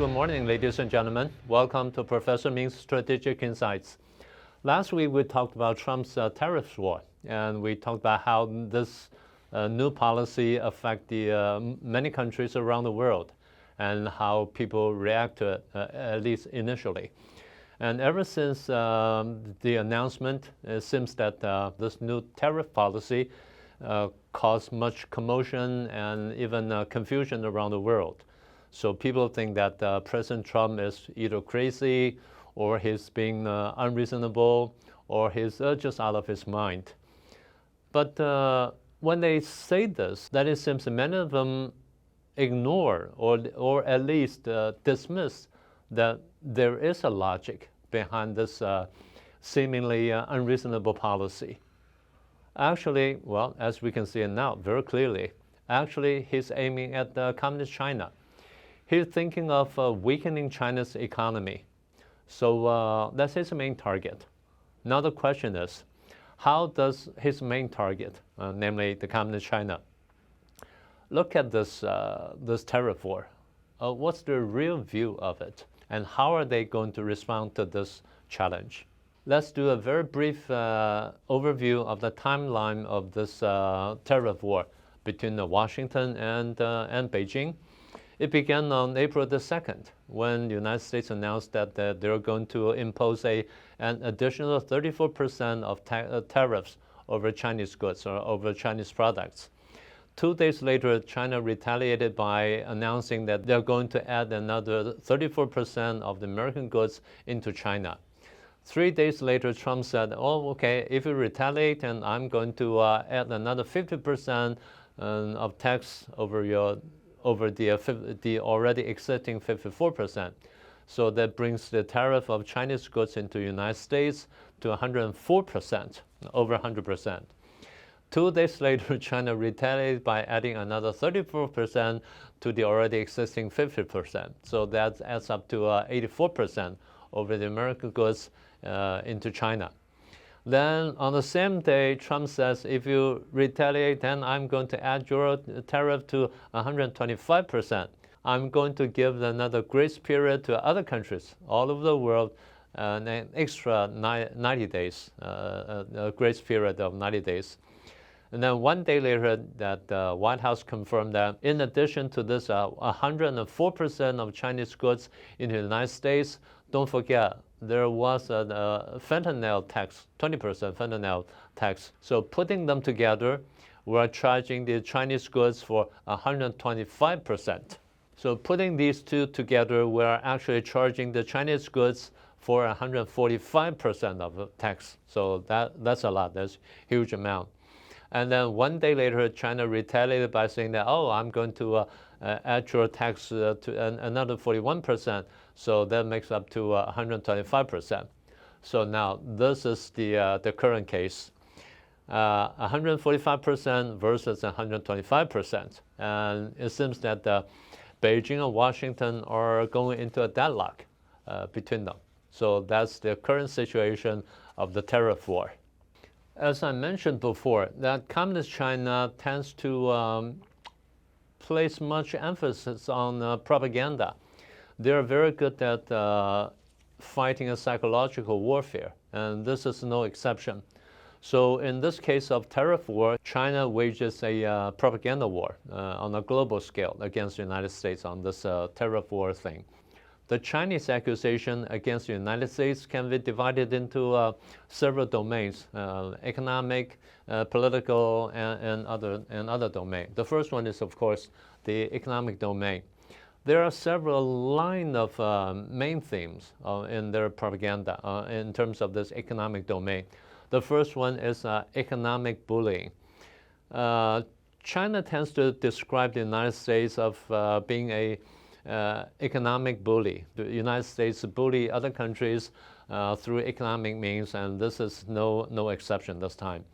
Good morning, ladies and gentlemen. Welcome to Professor Ming's Strategic Insights. Last week, we talked about Trump's tariff war, and we talked about how this new policy affects the many countries around the world and how people react to it, at least initially. And ever since the announcement, it seems that this new tariff policy caused much commotion and even confusion around the world. So people think that President Trump is either crazy or he's being unreasonable or he's just out of his mind. But when they say this, then it seems many of them ignore or at least dismiss that there is a logic behind this seemingly unreasonable policy. Actually, well, as we can see it now very clearly, actually he's aiming at communist China. He's thinking of weakening China's economy. So that's his main target. Now the question is, how does his main target, namely the communist China, look at this tariff war? What's the real view of it? And how are they going to respond to this challenge? Let's do a very brief overview of the timeline of this tariff war between Washington and Beijing. It began on April the 2nd, when the United States announced that they're going to impose an additional 34% of tariffs over Chinese goods or over Chinese products. 2 days later, China retaliated by announcing that they're going to add another 34% of the American goods into China. 3 days later, Trump said, oh, okay, if you retaliate, and I'm going to add another 50% of tax over the already existing 54%. So that brings the tariff of Chinese goods into the United States to 104%, over 100%. 2 days later, China retaliated by adding another 34% to the already existing 50%. So that adds up to 84% over the American goods into China. Then on the same day, Trump says, if you retaliate, then I'm going to add your tariff to 125%. I'm going to give another grace period to other countries all over the world, an extra 90 days, a grace period of 90 days. And then 1 day later, that the White House confirmed that in addition to this 104% of Chinese goods in the United States, don't forget, there was a fentanyl tax, 20% fentanyl tax. So putting them together, we're charging the Chinese goods for 125%. So putting these two together, we're actually charging the Chinese goods for 145% of the tax. So that's a lot, that's a huge amount. And then 1 day later, China retaliated by saying that, oh, I'm going to add your tax to another 41%. So that makes up to 125%. So now this is the current case. 145% versus 125%. And it seems that Beijing and Washington are going into a deadlock between them. So that's the current situation of the tariff war. As I mentioned before, that communist China tends to place much emphasis on propaganda. They're very good at fighting a psychological warfare, and this is no exception. So in this case of tariff war, China wages a propaganda war on a global scale against the United States on this tariff war thing. The Chinese accusation against the United States can be divided into several domains, economic, political, and other domains. The first one is, of course, the economic domain. There are several lines of main themes in their propaganda in terms of this economic domain. The first one is economic bullying. China tends to describe the United States of being a economic bully. The United States bully other countries through economic means, and this is no exception this time.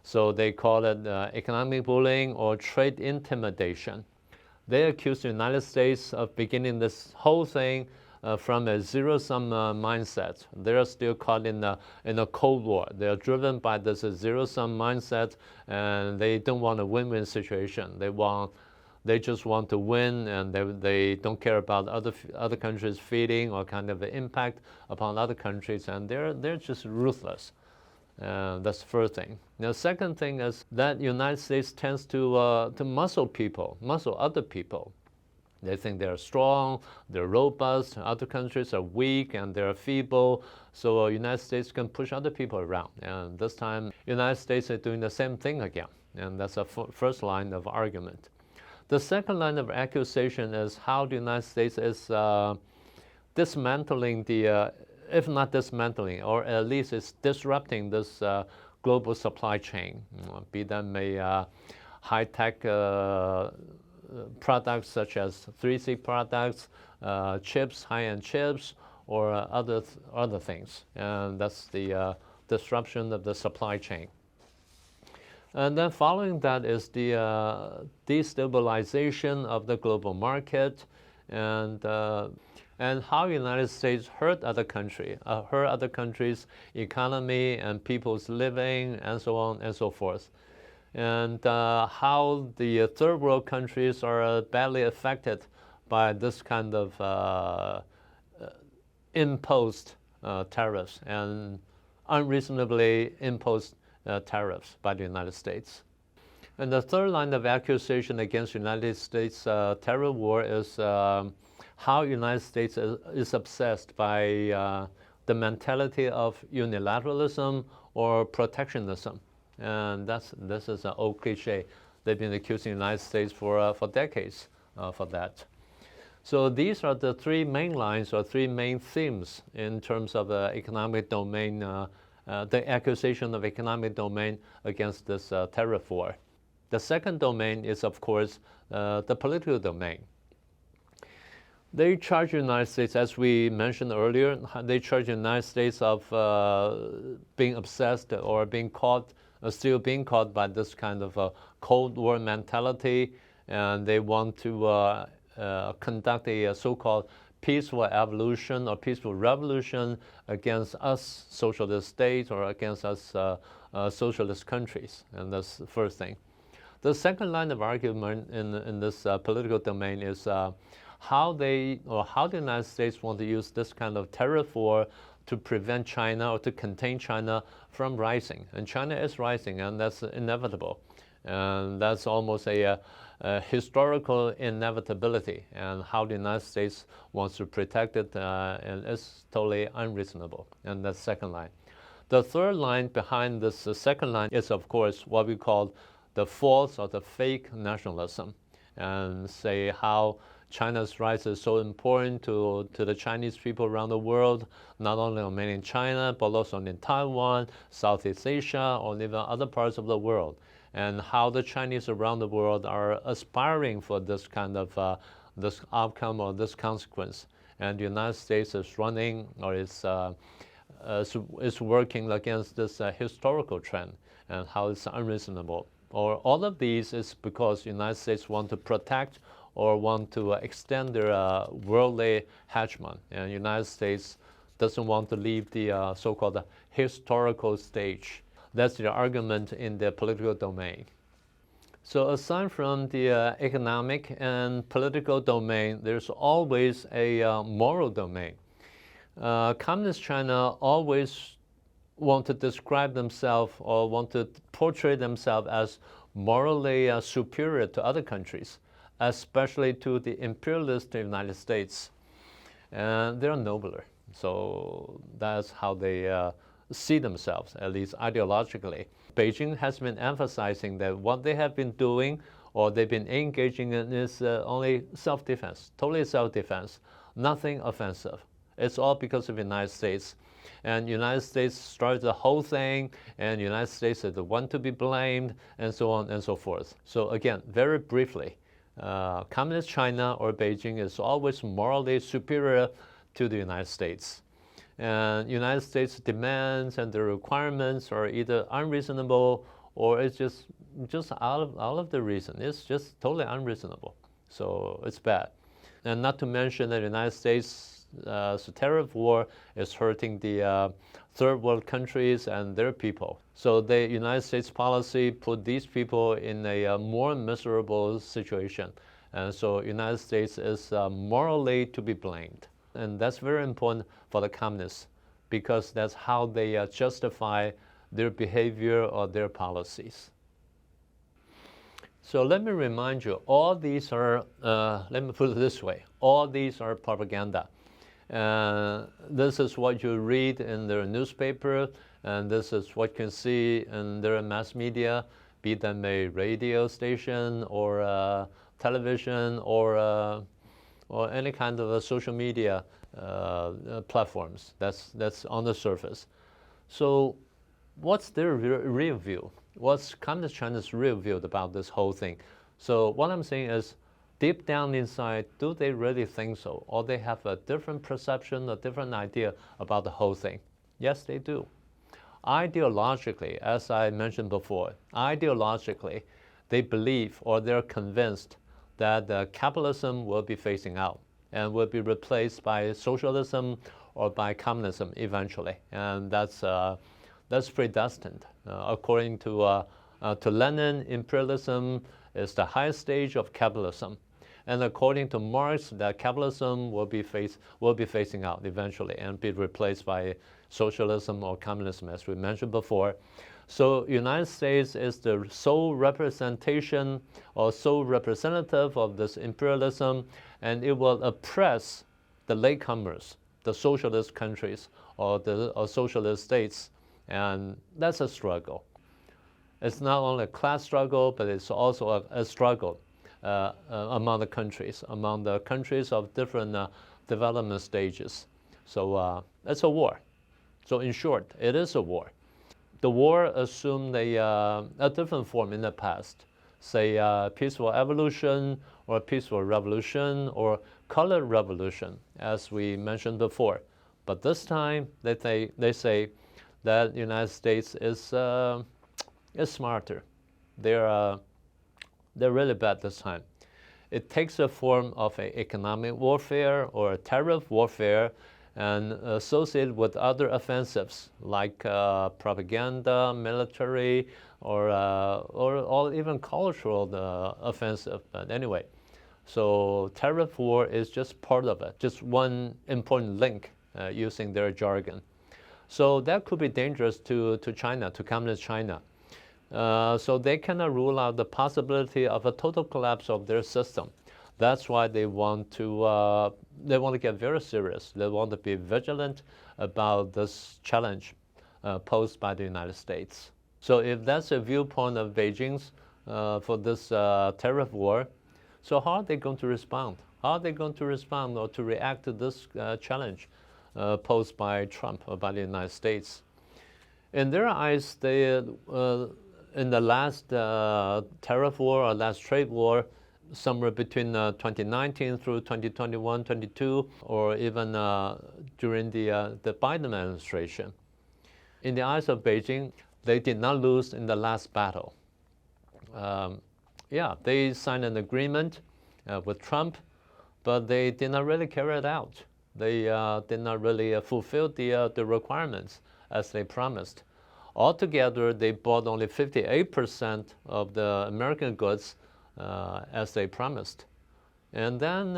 So they call it economic bullying or trade intimidation. They accuse the United States of beginning this whole thing from a zero-sum mindset. They're still caught in a Cold War. They're driven by this zero-sum mindset, and they don't want a win-win situation. They want They just want to win, and they don't care about other countries' feeling or kind of the impact upon other countries, and they're just ruthless. That's the first thing. Now, second thing is that United States tends to muscle other people. They think they're strong, they're robust. Other countries are weak and they're feeble. So United States can push other people around. And this time, United States is doing the same thing again. And that's a first line of argument. The second line of accusation is how the United States is dismantling if not dismantling, or at least it's disrupting this global supply chain, be them a high-tech products such as 3C products, chips, high-end chips, or other things. And that's the disruption of the supply chain. And then following that is the destabilization of the global market, and how United States hurt other countries' economy and people's living, and so on and so forth. And how the third world countries are badly affected by this kind of imposed tariffs and unreasonably imposed tariffs by the United States. And the third line of accusation against the United States tariff war is how the United States is obsessed by the mentality of unilateralism or protectionism. And this is an old cliche. They've been accusing the United States for decades for that. So these are the three main lines or three main themes in terms of economic domain, the accusation of economic domain against this tariff war. The second domain is, of course, the political domain. They charge the United States, as we mentioned earlier, they charge the United States of being obsessed or being caught, still being caught by this kind of Cold War mentality, and they want to conduct a so-called peaceful evolution or peaceful revolution against us socialist states or against us socialist countries, and that's the first thing. The second line of argument in this political domain is how the United States want to use this kind of tariff war to prevent China or to contain China from rising. And China is rising, and that's inevitable. And that's almost a historical inevitability, and how the United States wants to protect it, and it's totally unreasonable. And that's the second line. The third line behind this second line is, of course, what we call the false or the fake nationalism, and say how China's rise is so important to the Chinese people around the world, not only on mainland China, but also in Taiwan, Southeast Asia, or even other parts of the world, and how the Chinese around the world are aspiring for this kind of this outcome or this consequence. And the United States is running or is working against this historical trend, and how it's unreasonable. Or all of these is because the United States want to protect or want to extend their worldly hegemony, and the United States doesn't want to leave the so-called historical stage. That's the argument in the political domain. So aside from the economic and political domain, there's always a moral domain. Communist China always want to describe themselves or want to portray themselves as morally superior to other countries, especially to the imperialist United States. And they're nobler. So that's how they see themselves, at least ideologically. Beijing has been emphasizing that what they have been doing or they've been engaging in is only self-defense, totally self-defense, nothing offensive. It's all because of the United States. And the United States started the whole thing, and the United States is the one to be blamed, and so on and so forth. So again, very briefly, Communist China or Beijing is always morally superior to the United States. And United States demands and the requirements are either unreasonable or it's just out of the reason. It's just totally unreasonable. So it's bad. And not to mention that the United States tariff war is hurting the third world countries and their people. So the United States policy put these people in a more miserable situation. And so United States is morally to be blamed. And that's very important for the communists because that's how they justify their behavior or their policies. So let me remind you, all these are, let me put it this way, all these are propaganda. This is what you read in their newspaper, and this is what you can see in their mass media, be them a radio station or television or any kind of a social media platforms. That's on the surface. So what's their real view? What's Communist China's real view about this whole thing? So what I'm saying is, deep down inside, do they really think so? Or they have a different perception, a different idea about the whole thing? Yes, they do. Ideologically, as I mentioned before, ideologically, they believe or they're convinced that capitalism will be phasing out and will be replaced by socialism or by communism eventually. And that's predestined. According to Lenin, imperialism is the highest stage of capitalism. And according to Marx, that capitalism will be phasing out eventually and be replaced by socialism or communism, as we mentioned before. So United States is the sole representation or sole representative of this imperialism, and it will oppress the latecomers, the socialist countries or socialist states. And that's a struggle. It's not only a class struggle, but it's also a struggle among the countries of different development stages. So it's a war. So in short, it is a war. The war assumed a different form in the past, say peaceful evolution or peaceful revolution or colored revolution, as we mentioned before. But this time, they say that the United States is smarter. They're really bad this time. It takes the form of an economic warfare or a tariff warfare and associated with other offensives like propaganda, military, or even cultural offensive. But anyway, so tariff war is just part of it, just one important link using their jargon. So that could be dangerous to China, to Communist China. So they cannot rule out the possibility of a total collapse of their system. That's why they want to get very serious. They want to be vigilant about this challenge posed by the United States. So if that's a viewpoint of Beijing's for this tariff war, so how are they going to respond? How are they going to respond or to react to this challenge posed by Trump or by the United States? In their eyes, they in the last tariff war or last trade war, somewhere between 2019 through 2021, 22, or even during the Biden administration. In the eyes of Beijing, they did not lose in the last battle. Yeah, they signed an agreement with Trump, but they did not really carry it out. They did not really fulfill the requirements as they promised. Altogether, they bought only 58% of the American goods as they promised. And then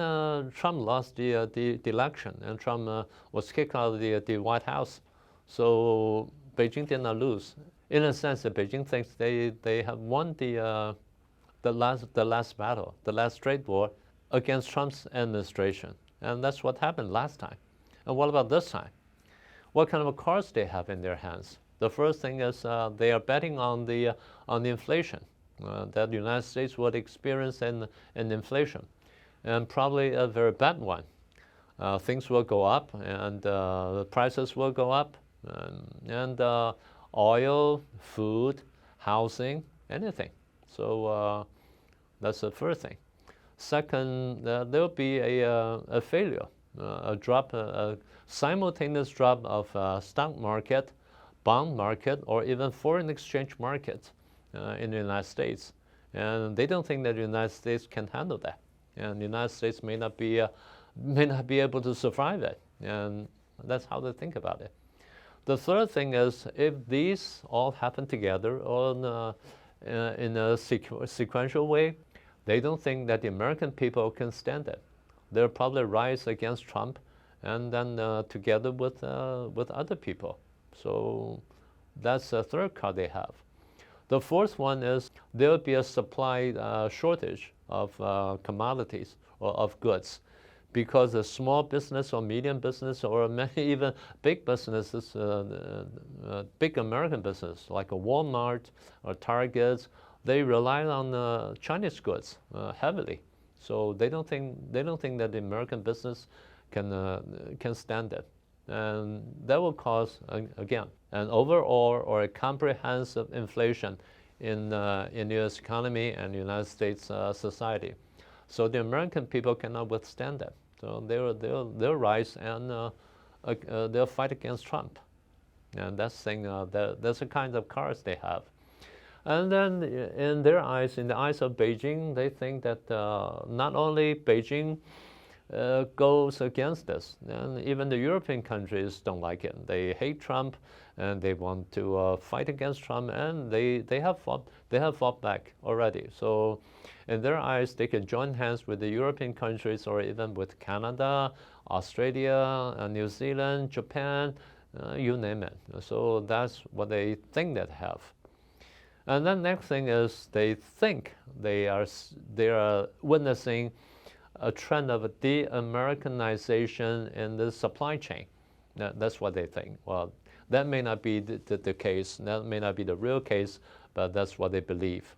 Trump lost the election, and Trump was kicked out of the White House. So Beijing did not lose. In a sense, Beijing thinks they have won the last battle, the last trade war against Trump's administration. And that's what happened last time. And what about this time? What kind of cards they have in their hands? The first thing is they are betting on the inflation that the United States would experience an inflation, and probably a very bad one. Things will go up, and the prices will go up, and oil, food, housing, anything. So that's the first thing. Second, there will be a failure, a drop, a simultaneous drop of stock market, bond market, or even foreign exchange market in the United States. And they don't think that the United States can handle that. And the United States may not be able to survive it. And that's how they think about it. The third thing is, if these all happen together or in a sequential way, They don't think that the American people can stand it. They'll probably rise against Trump and then together with other people. So that's the third card they have. The fourth one is there'll be a supply shortage of commodities or of goods, because a small business or medium business or many even big businesses, big American business like a Walmart or Target, they rely on Chinese goods heavily. So they don't think that the American business can stand it, and that will cause again an overall or a comprehensive inflation in the U.S. economy and United States society. So the American people cannot withstand that. So they'll rise and they'll fight against Trump, and that's the kind of cards they have. And then in their eyes, in the eyes of Beijing, they think that not only Beijing goes against this, and even the European countries don't like it. They hate Trump, and they want to fight against Trump, and they have fought back already. So in their eyes, they can join hands with the European countries or even with Canada, Australia, New Zealand, Japan, you name it. So that's what they think they have. And then next thing is they think they are witnessing a trend of a de-Americanization in the supply chain. That's what they think. Well, that may not be the case. That may not be the real case, but that's what they believe.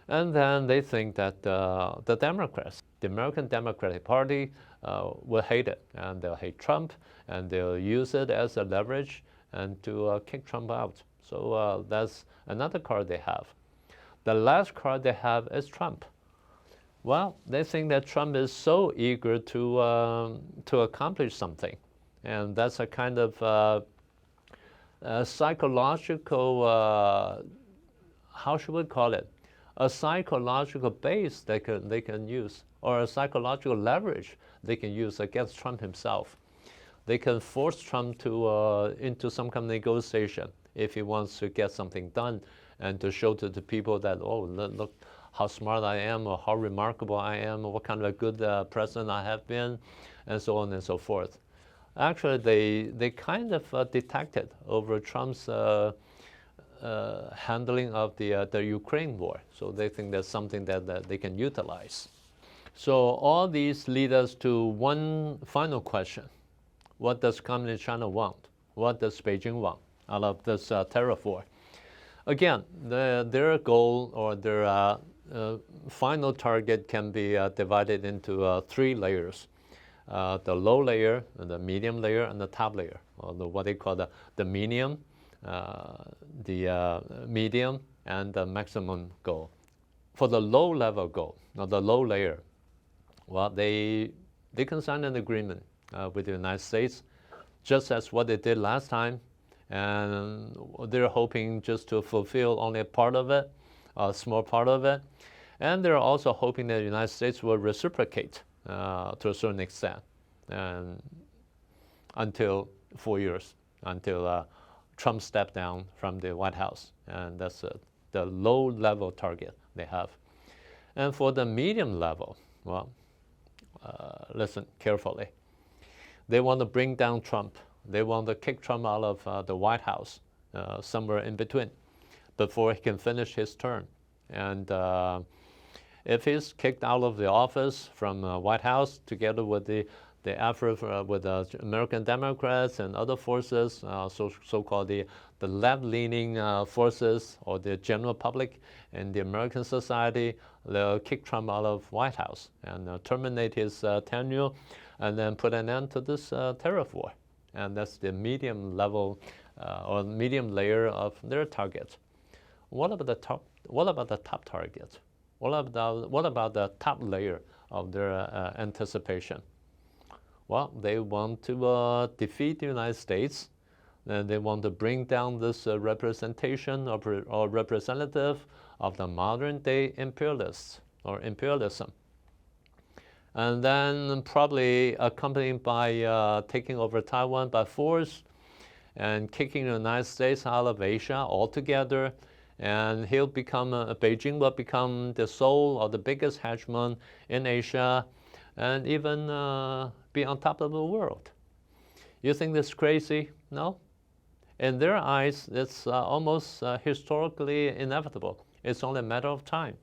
And then they think that the Democrats, the American Democratic Party, will hate it, and they'll hate Trump, and they'll use it as a leverage and to kick Trump out. So that's another card they have. The last card they have is Trump. Well, they think that Trump is so eager to accomplish something, and that's a kind of psychological, how should we call it? A psychological base they can use, or a psychological leverage they can use against Trump himself. They can force Trump to into some kind of negotiation if he wants to get something done, and to show to the people that, oh, look how smart I am, or how remarkable I am, or what kind of a good president I have been, and so on and so forth. Actually, they kind of detected over Trump's handling of the Ukraine war. So they think that's something that they can utilize. So all these lead us to one final question. What does Communist China want? What does Beijing want out of this tariff war? Again, their goal or their final target can be divided into three layers. The low layer, the medium layer, and the top layer, or what they call the medium, medium, and the maximum goal. For the low level goal, or the low layer, well, they can sign an agreement with the United States, just as what they did last time, and they're hoping just to fulfill only a part of it, a small part of it, and they're also hoping that the United States will reciprocate to a certain extent, and until 4 years, until Trump stepped down from the White House, and that's the low-level target they have. And for the medium level, well, listen carefully. They want to bring down Trump. They want to kick Trump out of the White House, somewhere in between, before he can finish his term. And if he's kicked out of the office from White House, together with the effort with the American Democrats and other forces, so-called the left-leaning forces, or the general public in the American society, they'll kick Trump out of White House and terminate his tenure, and then put an end to this tariff war. And that's the medium level or medium layer of their target. What about the top? What about the top target? What about the top layer of their anticipation? Well, they want to defeat the United States, and they want to bring down this representation or representative of the modern-day imperialists or imperialism. And then probably accompanied by taking over Taiwan by force and kicking the United States out of Asia altogether, and Beijing will become the sole or the biggest hegemon in Asia, and even be on top of the world. You think this is crazy? No? In their eyes, it's almost historically inevitable. It's only a matter of time,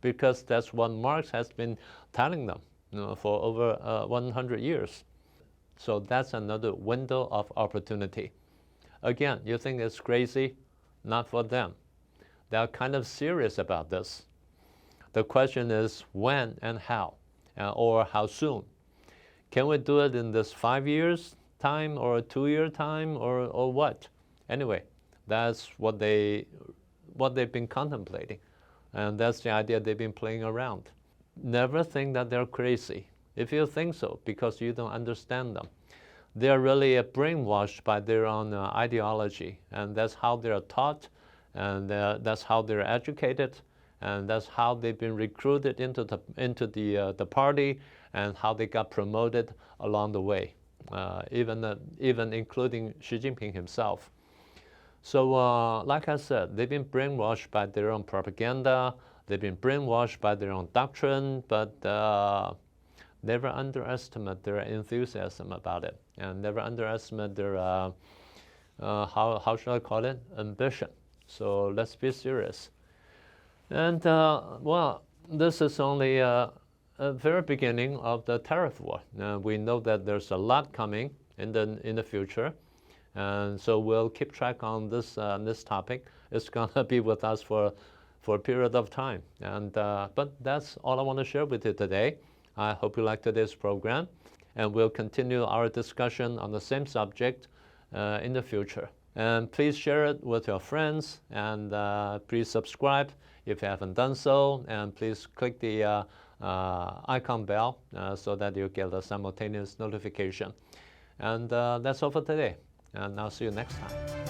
because that's what Marx has been telling them, for over 100 years. So that's another window of opportunity. Again, you think it's crazy? Not for them. They're kind of serious about this. The question is when and how, or how soon. Can we do it in this 5 years time, or a 2-year time, or what? Anyway, that's what they've been contemplating, and that's the idea they've been playing around. Never think that they're crazy. If you think so, because you don't understand them, they're really brainwashed by their own ideology, and that's how they're taught, and that's how they're educated, and that's how they've been recruited into the party, and how they got promoted along the way, even including Xi Jinping himself. So like I said, they've been brainwashed by their own propaganda, they've been brainwashed by their own doctrine, but never underestimate their enthusiasm about it, and never underestimate their, how should I call it, ambition. So let's be serious. And well, this is only a very beginning of the tariff war. We know that there's a lot coming in the future, and so we'll keep track on this topic. It's gonna be with us for a period of time. And but that's all I want to share with you today. I hope you liked today's program, and we'll continue our discussion on the same subject in the future. And please share it with your friends, and please subscribe if you haven't done so, and please click the icon bell so that you get a simultaneous notification. And that's all for today, and I'll see you next time.